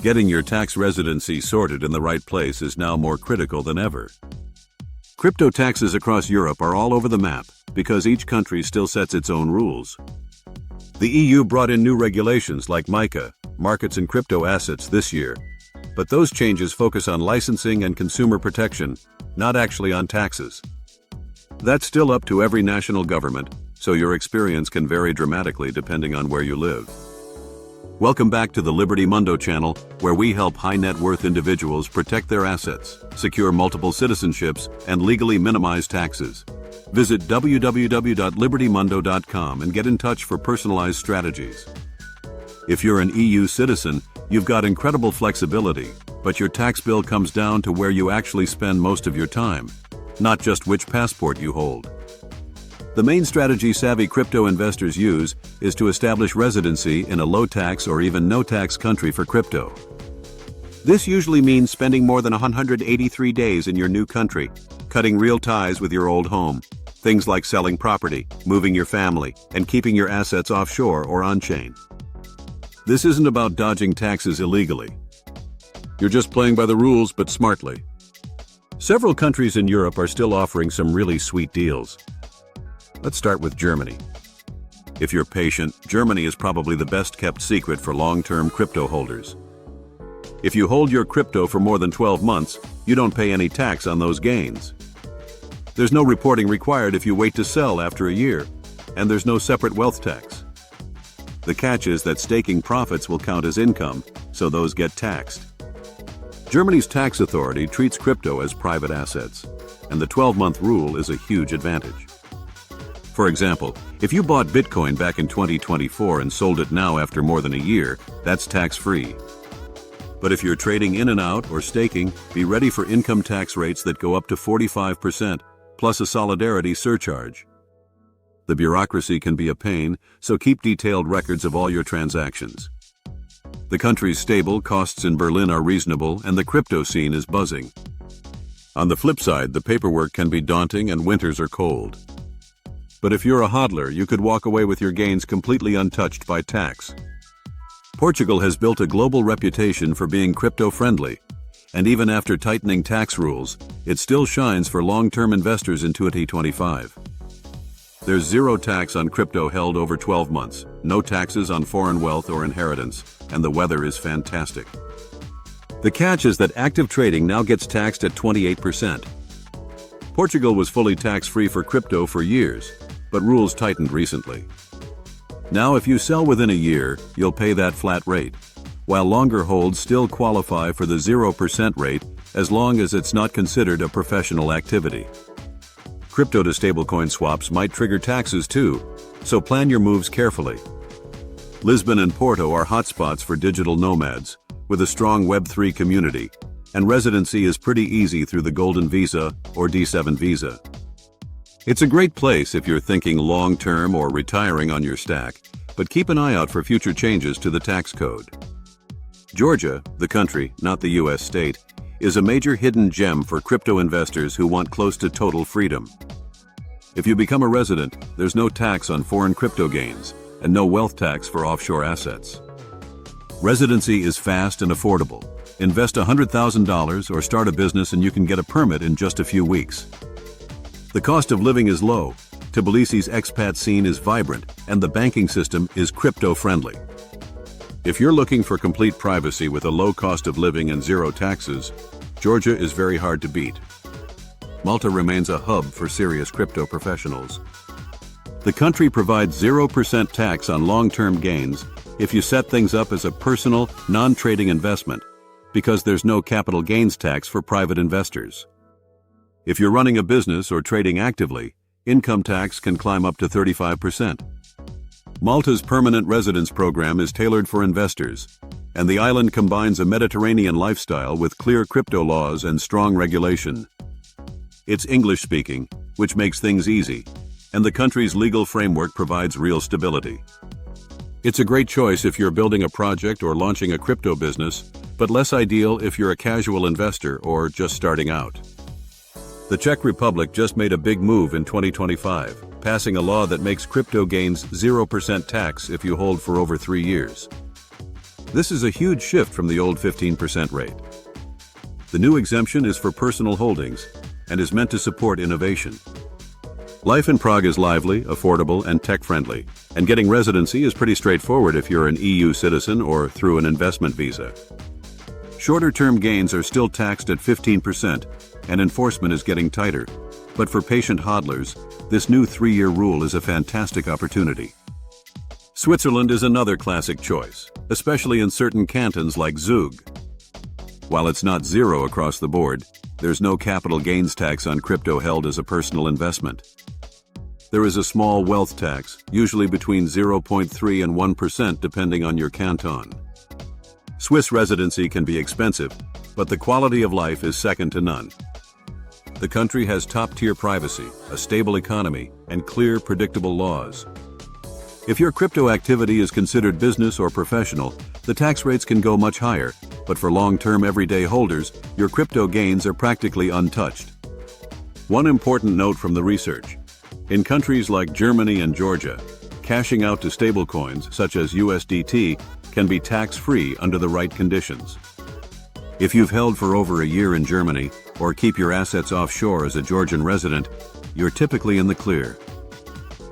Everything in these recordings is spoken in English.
Getting your tax residency sorted in the right place is now more critical than ever. Crypto taxes across Europe are all over the map because each country still sets its own rules. The EU brought in new regulations like MiCA, markets and crypto assets, this year, but those changes focus on licensing and consumer protection, not actually on taxes. That's still up to every national government, so your experience can vary dramatically depending on where you live. Welcome back to the Liberty Mundo channel, where we help high-net-worth individuals protect their assets, secure multiple citizenships, and legally minimize taxes. Visit www.libertymundo.com and get in touch for personalized strategies. If you're an EU citizen, you've got incredible flexibility, but your tax bill comes down to where you actually spend most of your time, not just which passport you hold. The main strategy savvy crypto investors use is to establish residency in a low-tax or even no-tax country for crypto. This usually means spending more than 183 days in your new country, cutting real ties with your old home, things like selling property, moving your family, and keeping your assets offshore or on-chain. This isn't about dodging taxes illegally. You're just playing by the rules, but smartly. Several countries in Europe are still offering some really sweet deals. Let's start with Germany. If you're patient, Germany is probably the best-kept secret for long-term crypto holders. If you hold your crypto for more than 12 months, you don't pay any tax on those gains. There's no reporting required if you wait to sell after a year, and there's no separate wealth tax. The catch is that staking profits will count as income, so those get taxed. Germany's tax authority treats crypto as private assets, and the 12-month rule is a huge advantage. For example, if you bought Bitcoin back in 2024 and sold it now after more than a year, that's tax-free. But if you're trading in and out or staking, be ready for income tax rates that go up to 45%, plus a solidarity surcharge. The bureaucracy can be a pain, so keep detailed records of all your transactions. The country's stable, costs in Berlin are reasonable, and the crypto scene is buzzing. On the flip side, the paperwork can be daunting and winters are cold. But if you're a hodler, you could walk away with your gains completely untouched by tax. Portugal has built a global reputation for being crypto-friendly, and even after tightening tax rules, it still shines for long-term investors in 2025. There's zero tax on crypto held over 12 months, no taxes on foreign wealth or inheritance, and the weather is fantastic. The catch is that active trading now gets taxed at 28%. Portugal was fully tax-free for crypto for years, but rules tightened recently. Now if you sell within a year, you'll pay that flat rate, while longer holds still qualify for the 0% rate as long as it's not considered a professional activity. Crypto to stablecoin swaps might trigger taxes too, so plan your moves carefully. Lisbon and Porto are hotspots for digital nomads, with a strong Web3 community, and residency is pretty easy through the Golden Visa or D7 visa. It's a great place if you're thinking long-term or retiring on your stack, but keep an eye out for future changes to the tax code. Georgia, the country, not the US state, is a major hidden gem for crypto investors who want close to total freedom. If you become a resident, there's no tax on foreign crypto gains and no wealth tax for offshore assets. Residency is fast and affordable. Invest $100,000 or start a business and you can get a permit in just a few weeks. The cost of living is low, Tbilisi's expat scene is vibrant, and the banking system is crypto-friendly. If you're looking for complete privacy with a low cost of living and zero taxes, Georgia is very hard to beat. Malta remains a hub for serious crypto professionals. The country provides 0% tax on long-term gains if you set things up as a personal, non-trading investment, because there's no capital gains tax for private investors. If you're running a business or trading actively, income tax can climb up to 35%. Malta's permanent residence program is tailored for investors, and the island combines a Mediterranean lifestyle with clear crypto laws and strong regulation. It's English-speaking, which makes things easy, and the country's legal framework provides real stability. It's a great choice if you're building a project or launching a crypto business, but less ideal if you're a casual investor or just starting out. The Czech Republic just made a big move in 2025, passing a law that makes crypto gains 0% tax if you hold for over 3 years. This is a huge shift from the old 15% rate. The new exemption is for personal holdings and is meant to support innovation. Life in Prague is lively, affordable, and tech-friendly, and getting residency is pretty straightforward if you're an EU citizen or through an investment visa. Shorter-term gains are still taxed at 15%, and enforcement is getting tighter. But for patient hodlers, this new 3-year rule is a fantastic opportunity. Switzerland is another classic choice, especially in certain cantons like Zug. While it's not zero across the board, there's no capital gains tax on crypto held as a personal investment. There is a small wealth tax, usually between 0.3 and 1% depending on your canton. Swiss residency can be expensive, but the quality of life is second to none. The country has top-tier privacy, a stable economy, and clear, predictable laws. If your crypto activity is considered business or professional, the tax rates can go much higher, but for long-term everyday holders, your crypto gains are practically untouched. One important note from the research. In countries like Germany and Georgia, cashing out to stablecoins such as USDT can be tax-free under the right conditions. If you've held for over a year in Germany or keep your assets offshore as a Georgian resident, you're typically in the clear.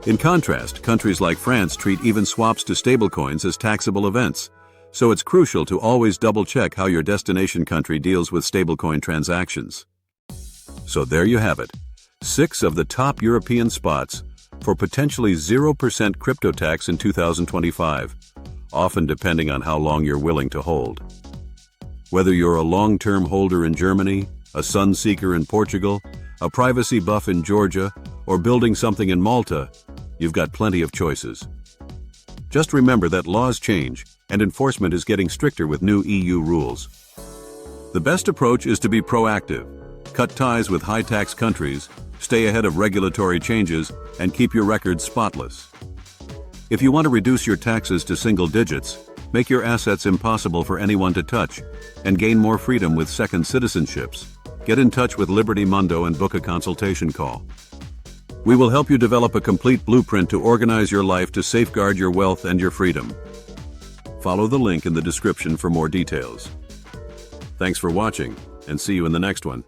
In contrast, countries like France treat even swaps to stablecoins as taxable events, so it's crucial to always double-check how your destination country deals with stablecoin transactions. So there you have it, 6 of the top European spots for potentially 0% crypto tax in 2025, often depending on how long you're willing to hold. Whether you're a long-term holder in Germany, a sun seeker in Portugal, a privacy buff in Georgia, or building something in Malta, you've got plenty of choices. Just remember that laws change, and enforcement is getting stricter with new EU rules. The best approach is to be proactive, cut ties with high-tax countries, stay ahead of regulatory changes, and keep your records spotless. If you want to reduce your taxes to single digits, make your assets impossible for anyone to touch, and gain more freedom with second citizenships, get in touch with Liberty Mundo and book a consultation call. We will help you develop a complete blueprint to organize your life to safeguard your wealth and your freedom. Follow the link in the description for more details. Thanks for watching, and see you in the next one.